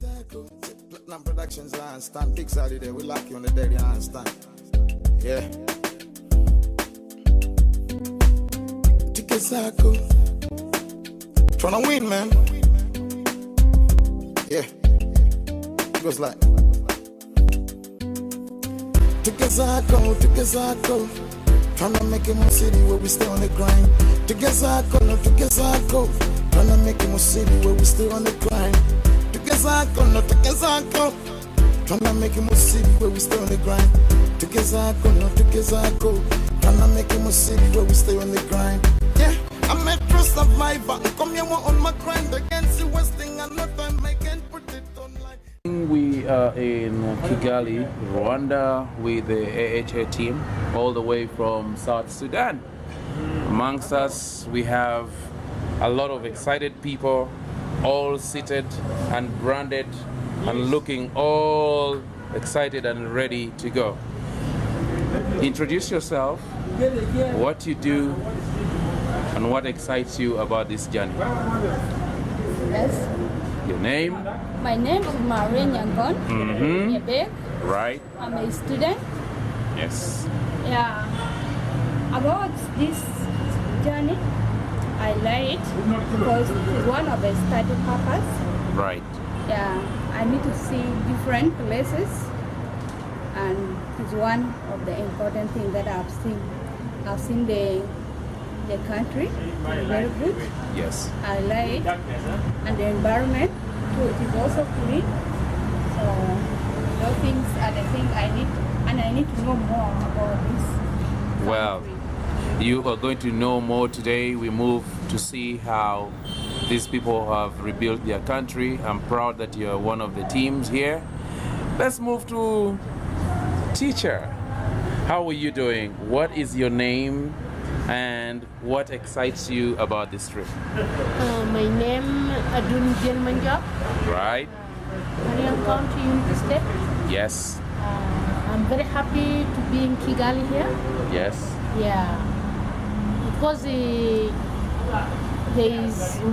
Platinum Productions, I understand. Big Sally there, we like you on the daily, I understand. Yeah. Tikazako. Tryna win, man. Yeah. It goes like Tikazako. Tryna make it more city where we stay on the grind. Tikazako. Tryna make it more city where we stay on the grind. Tikazako. Tryna make it more city where we stay on the grind. Tikazako. Tryna make it more city where we stay on the grind. Yeah, I'm a true survivor. Come here on my grind against the worst thing and not I'm making put it online. We are in Kigali, Rwanda with the AHA team all the way from South Sudan. Amongst us we have a lot of excited people, all seated and branded and looking all excited and ready to go. Introduce yourself, what you do, and what excites you about this journey. Yes. Your name? My name is Maureen Yangon. Mm-hmm. Right. I'm a student. Yes. Yeah. About this journey, I like it because it's one of the study purpose. Right. Yeah. I need to see different places, and it's one of the important things that I've seen. I've seen the country, very good. Yes. I like it, and the environment too. It is also clean. So those things are the things I need, and I need to know more about this country. Well, you are going to know more today. We move to see how these people have rebuilt their country. I'm proud that you're one of the teams here. Let's move to teacher. How are you doing? What is your name and what excites you about this trip? My name Adun Jelmanjab. Right. Mariam County Unity State. Yes. I'm very happy to be in Kigali here. Yes. Yeah. Because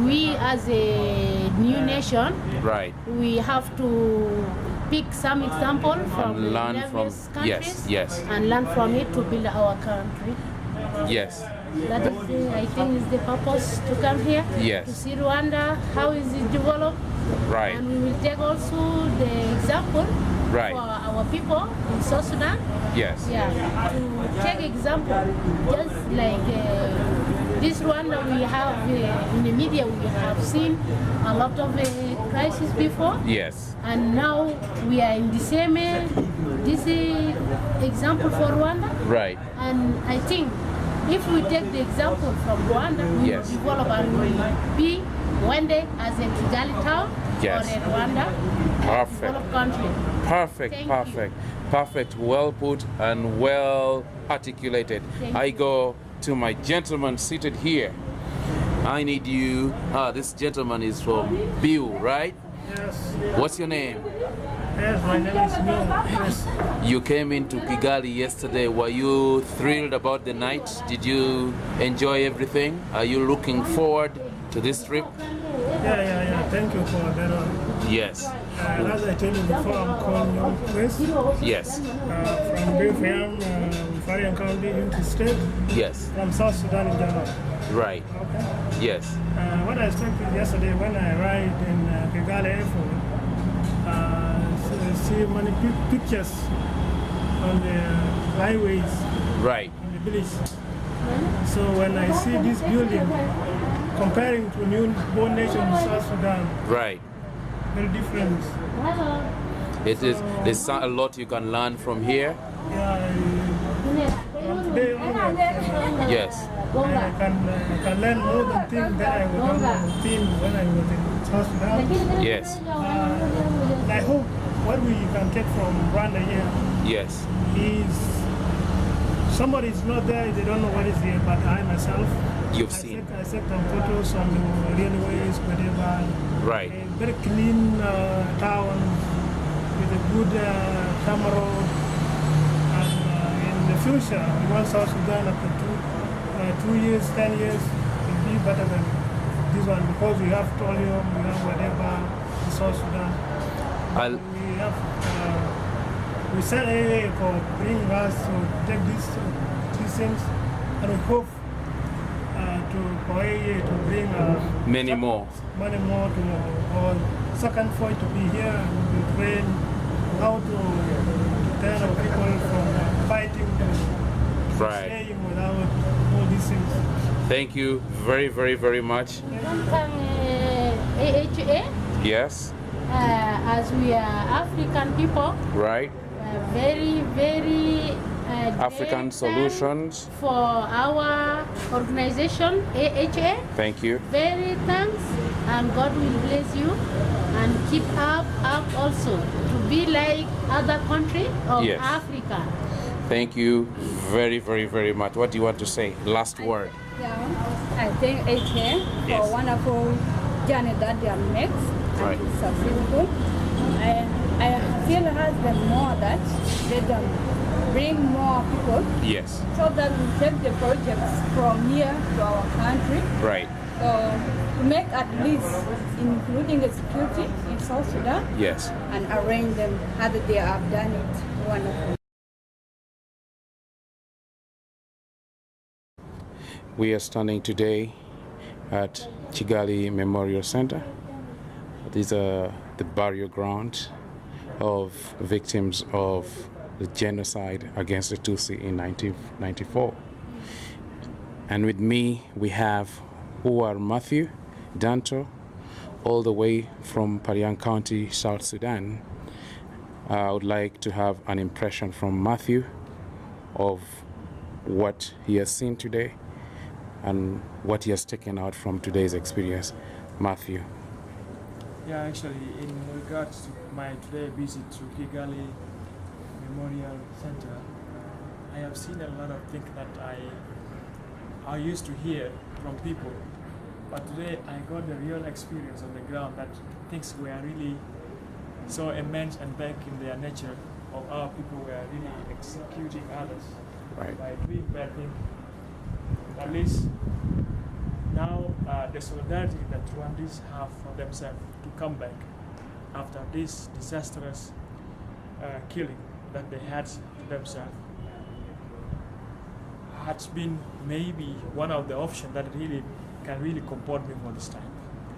we as a new nation, right, we have to pick some example from and learn the from countries, yes, and learn from it to build our country. Yes. That is, I think, is the purpose to come here. Yes. To see Rwanda, how is it developed. Right. And we will take also the example right. for our people in South Sudan. Yes. Yeah. To take example, just like this Rwanda we have in the media, we have seen a lot of crisis before. Yes. And now we are in the same this example for Rwanda. Right. And I think if we take the example from Rwanda, we yes. will develop and we will be one day as a Kigali town yes. or a Rwanda developed country. Perfect, perfect, perfect. Well put and well articulated. I go to my gentleman seated here. I need you. This gentleman is from Biu, right? Yes. What's your name? Yes, my name is Biu. Yes. You came into Kigali yesterday. Were you thrilled about the night? Did you enjoy everything? Are you looking forward to this trip? Yeah. Thank you for that one. Yes. As I told you before, I'm calling you Chris. Yes. From Biu, Humanitarian County, Unity State. Yes. From South Sudan in general. Right. Okay. Yes. What I expected yesterday when I arrived in Kigali Airport, see many pictures on the highways. Right. In the village. So when I see this building, comparing to newborn nation in South Sudan, right, very different. It is. There's a lot you can learn from here. Yeah, from today onwards, yes, I can learn more than things that I was on the team when I was in South Sudan. Yes. I hope what we can take from Rwanda here, yes, is somebody is not there, they don't know what is here, but I myself, you've seen. I set some photos on the railways, whatever. Right. A very clean town with a good camera road. And in the future, we want South Sudan after 2 years, 10 years, will be better than this one because we have petroleum, we have whatever in South Sudan. We sent AA for bringing us to take these things, and we hope for AA to bring many more to our second point to be here and we train how to tell our people from fighting to staying without all these things. Thank you very, very, very much. AHA. Yes. As we are African people. Right. Very, very African solutions for our organization AHA. Thank you. Very thanks, and God will bless you and keep up also to be like other country of Africa. Thank you very, very, very much. What do you want to say? Last word. I thank AHA for wonderful journey that they have made. Right. It's successful. I feel has the more that they can bring more people. Yes. So that we take the projects from here to our country. Right. So to make at least including the security in South Sudan. Yes. And arrange them how they have done it wonderful. We are standing today at Kigali Memorial Center. These are the burial ground of victims of the genocide against the Tutsi in 1994. And with me, we have Matthew Danto, all the way from Pariang County, South Sudan. I would like to have an impression from Matthew of what he has seen today and what he has taken out from today's experience. Matthew. Yeah, actually, in regards to my today visit to Kigali Memorial Center, I have seen a lot of things that I used to hear from people, but today I got the real experience on the ground that things were really so immense and back in their nature of our people were really executing others by doing bad things. At least now the solidarity that Rwandese have for themselves to come back after this disastrous killing that they had to themselves has been maybe one of the options that really can really comport me for this time.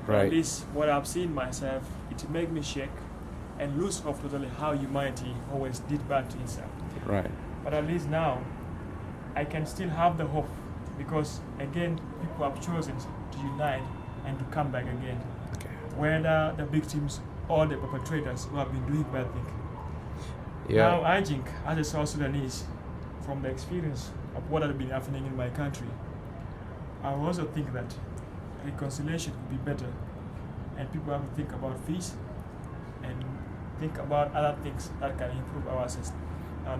Right. At least what I've seen myself, it made me shake and lose hope totally how humanity always did bad to itself. Right. But at least now I can still have the hope, because again people have chosen to unite and to come back again, whether the victims or the perpetrators who have been doing bad things. Now I think as a South Sudanese, from the experience of what has been happening in my country, I also think that reconciliation would be better, and people have to think about peace and think about other things that can improve our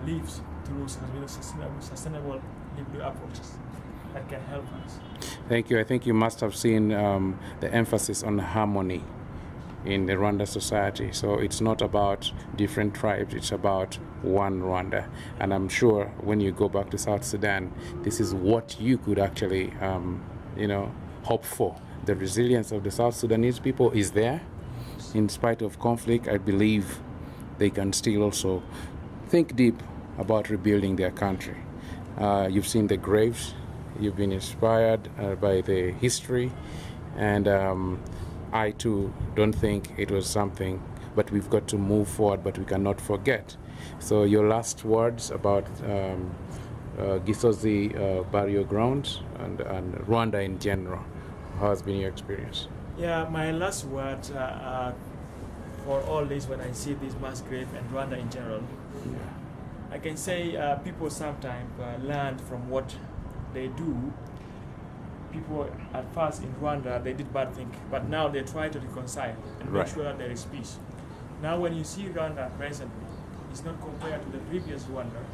lives through sustainable living approaches that can help us. Thank you. I think you must have seen the emphasis on harmony in the Rwanda society. So it's not about different tribes, it's about one Rwanda. And I'm sure when you go back to South Sudan, this is what you could actually, hope for. The resilience of the South Sudanese people is there. In spite of conflict, I believe they can still also think deep about rebuilding their country. You've seen the graves, you've been inspired by the history, and I too don't think it was something, but we've got to move forward, but we cannot forget. So your last words about Gisozi burial ground and Rwanda in general, how has been your experience? Yeah, my last word for all this, when I see this mass grave and Rwanda in general, I can say people sometimes learn from what they do. People at first in Rwanda, they did bad things, but now they try to reconcile and make sure that there is peace. Now when you see Rwanda presently, it's not compared to the previous Rwanda,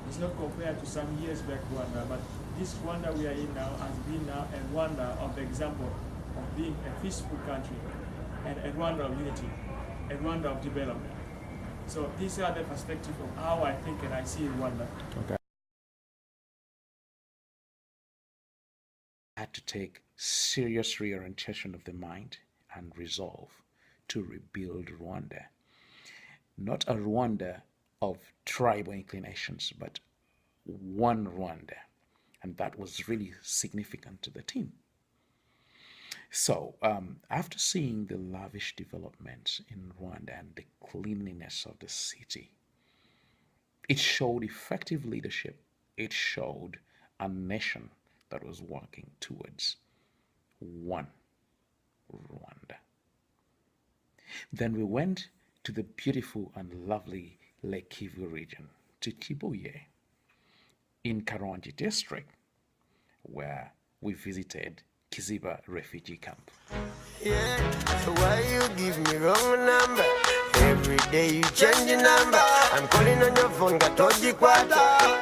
it's not compared to some years back Rwanda, but this Rwanda we are in now has been now a Rwanda of the example of being a peaceful country and a Rwanda of unity, a Rwanda of development. So these are the perspectives of how I think and I see Rwanda. Okay. Had to take serious reorientation of the mind and resolve to rebuild Rwanda. not a Rwanda of tribal inclinations, but one Rwanda. And that was really significant to the team. So after seeing the lavish developments in Rwanda and the cleanliness of the city, it showed effective leadership. It showed a nation that was working towards one Rwanda. Then we went to the beautiful and lovely Lake Kivu region, to Kibuye, in Karongi district, where we visited Kiziba refugee camp. Yeah, so why you give me wrong number? Every day you change your number. I'm calling on your phone, got Toji Quata.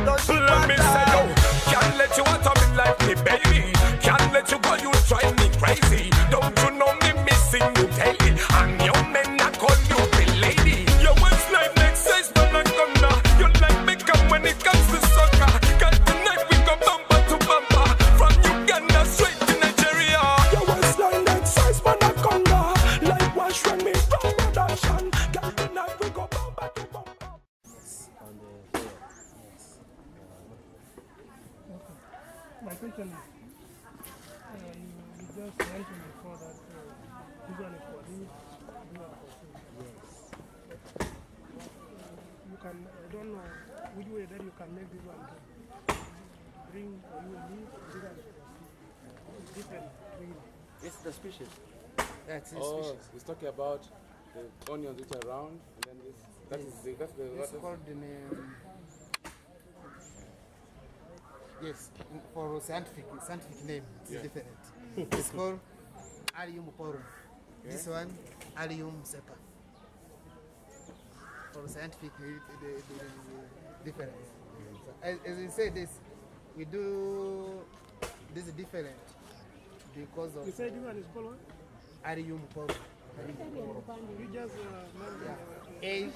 Let me say no, can't let you out of me like me, baby. Can't let you go, you drive me crazy. Don't you know me missing you daily? And your men I call you the lady. Your waistline makes sense, but not gonna. You like me come when it comes to soccer. Cause tonight we go bumper to bumper. From Uganda straight to Nigeria. Your waistline makes sense, but not gonna. Like wash when me from production. Cause tonight we go bumper to bumper. My question is, you just mentioned before that usually for this, you are for food. Yes. You can, I don't know which way that you can make this one bring or you leave it's different. It's the species. That's the Oh, species. he's talking about the onions which are round, and then this. That's the It's called the name. Yes, for scientific name, it's different. It's called Allium porum. This one, Allium seca. For scientific, the difference. So, as we say this, we do this is different because of. You say this one is called what? Allium porum. You just A,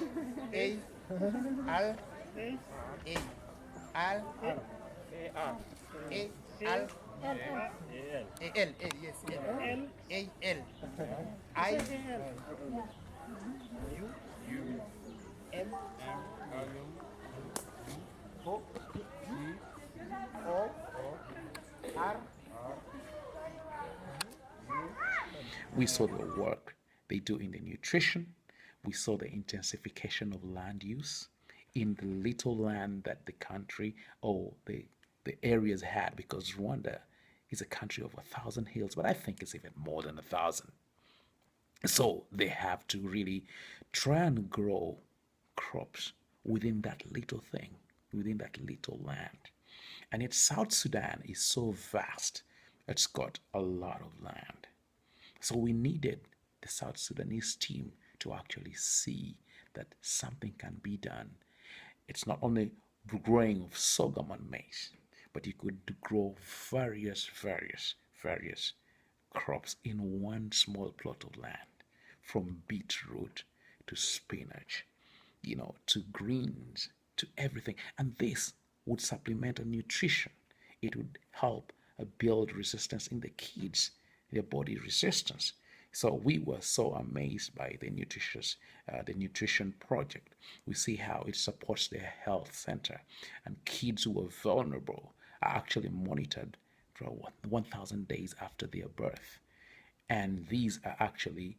Al, Al, Al, yes, Al, I, U, M, O, R. We saw the work they do in the nutrition. We saw the intensification of land use in the little land that the country or the areas had, because Rwanda is a country of 1,000 hills, but I think it's even more than 1,000. So they have to really try and grow crops within that little thing, within that little land. And yet South Sudan is so vast, it's got a lot of land. So we needed the South Sudanese team to actually see that something can be done. It's not only growing of sorghum and maize, but you could grow various crops in one small plot of land, from beetroot to spinach, to greens, to everything. And this would supplement on nutrition. It would help build resistance in the kids, their body resistance. So we were so amazed by the nutrition project. We see how it supports their health center, and kids who are vulnerable are actually monitored for 1,000 days after their birth. And these are actually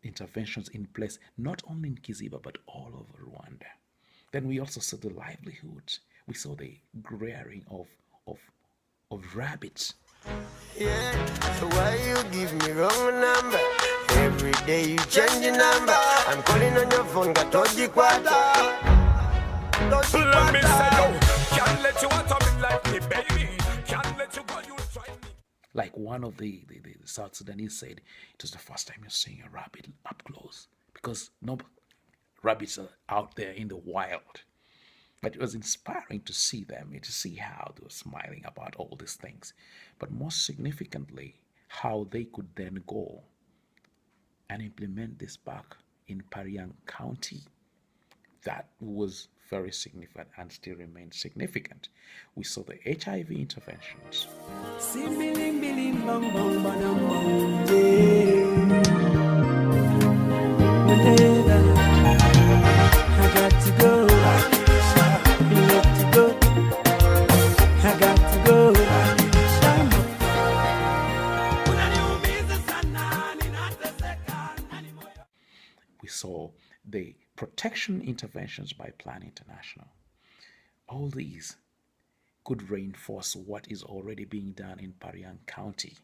interventions in place, not only in Kiziba, but all over Rwanda. Then we also saw the livelihoods. We saw the rearing of rabbits. Yeah, so why you give me wrong number? Every day you change your number. I'm calling on your phone, got Toji Quata. Let me say no, can't let you out of me like me, baby. Can't let you go, you try me. Like one of the South Sudanese said, it was the first time you're seeing a rabbit up close, because no rabbits are out there in the wild. But it was inspiring to see them, to see how they were smiling about all these things. But most significantly, how they could then go and implement this back in Pariang County. That was very significant and still remains significant. We saw the HIV interventions. Yeah. the protection interventions by Plan International. All these could reinforce what is already being done in Pariang County